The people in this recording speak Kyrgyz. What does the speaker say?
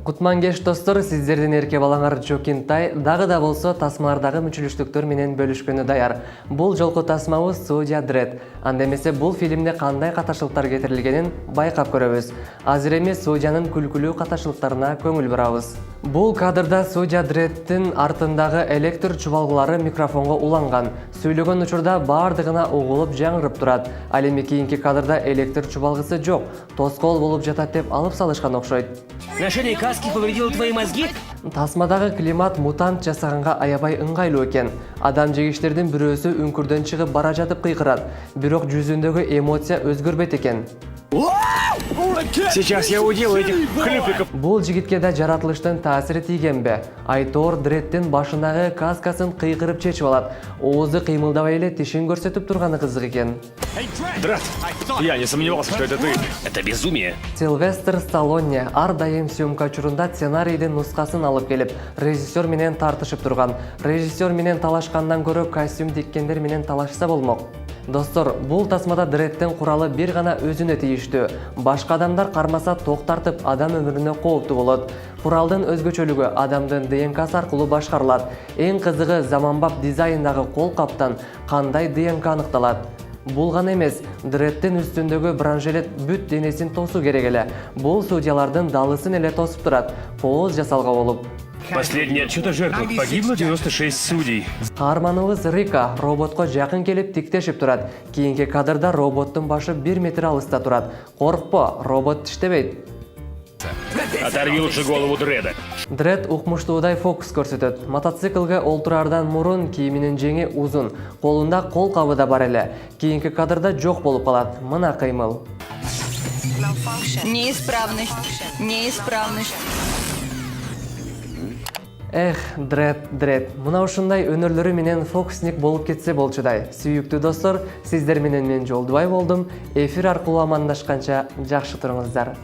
Кутман кеш достор, сиздердин эрке балаңар Жокинтай дагы да болсо тасмалардагы мүчүлүштүктөр менен бөлүшкөнү даяр. Бул жолку тасмабыз Судья Дред. Анда эмесе бул фильмде кандай каташылыктар кетирилгенин байкап көрөбүз. Азыр эми судьянын күлкүлүү каташылыктарына көңүл бурабыз. Бул кадрда Судья Дреддин артындагы электр чубалгылары микрофонго уланган. Сүйлөгөн учурда бардыгына угулуп жаңырып турат. Ал эми кийинки кадрда электр чубалгысы жок, тоскоол болуп жатат деп алып салышкан окшойт. Ношение каски повредило твои мозги? Тасмадагы климат мутант жасаганга аябай ыңгайлуу экен. Адам жегичтердин бирөөсү үңкүрдөн чыгып бара жатып кыйкырат, бирок жүзүндөгү эмоция өзгөрбөйт экен. Сейчас я уделаю этих хлюпиков. Бул жигитке да жаратылыштын таасири тийгенби? Айтор Дреддин башындагы каскасын кыйкырып чечип алат. Оозу кыймылдабай эле тишин көрсөтүп турганы кызык экен. Дред, я не сомневался, что это ты. Это безумие. Сильвестр Сталлоне ар дайым съемка учурунда сценарийдин нускасын алып келип, режиссер менен тартышып турган. Режиссер менен талашкандан көрө костюм тиккендер менен талашса болмок. Достор, бул тасмада Дреддин куралы бир гана өзүнө тийиштүү. Башка адамдар кармаса ток тартып адам өмүрүнө кооптуу болот. Куралдын өзгөчөлүгү адамдын ДНКсы аркылуу башкарылат. Эң кызыгы заманбап дизайндагы кол каптан кандай ДНК аныкталат. Бул гана эмес, Дреддин үстүндөгү бронжилет бүт денесин тосуу керек эле. Бул судьялардын далысын эле тосуп турат. Поз жасалга болуп. Последний отчет о жертвах. Погибло 96 судей. Каарманыбыз Рика роботко жакын келип тиктешип турат. Кийинки кадрда роботтун башы 1 метр алыста турат. Коркпо, робот тиштебейт. Оторви лучше голову Дреда. Дред укмуштуудай фокус көрсөтөт. Мотоциклге олтурардан мурун кийиминин жеңи узун, колунда кол кабы да бар эле. Кийинки кадрда жок болуп калат. Мына кыймыл. Неисправность. Эх, Дред. Мына ушундай өнөрлөрү менен фокусник болуп кетсе болчудай. Сүйүктүү достор, сиздер менен мен Жолдубай болдум. Эфир аркылуу амандашканча жакшы туруңуздар.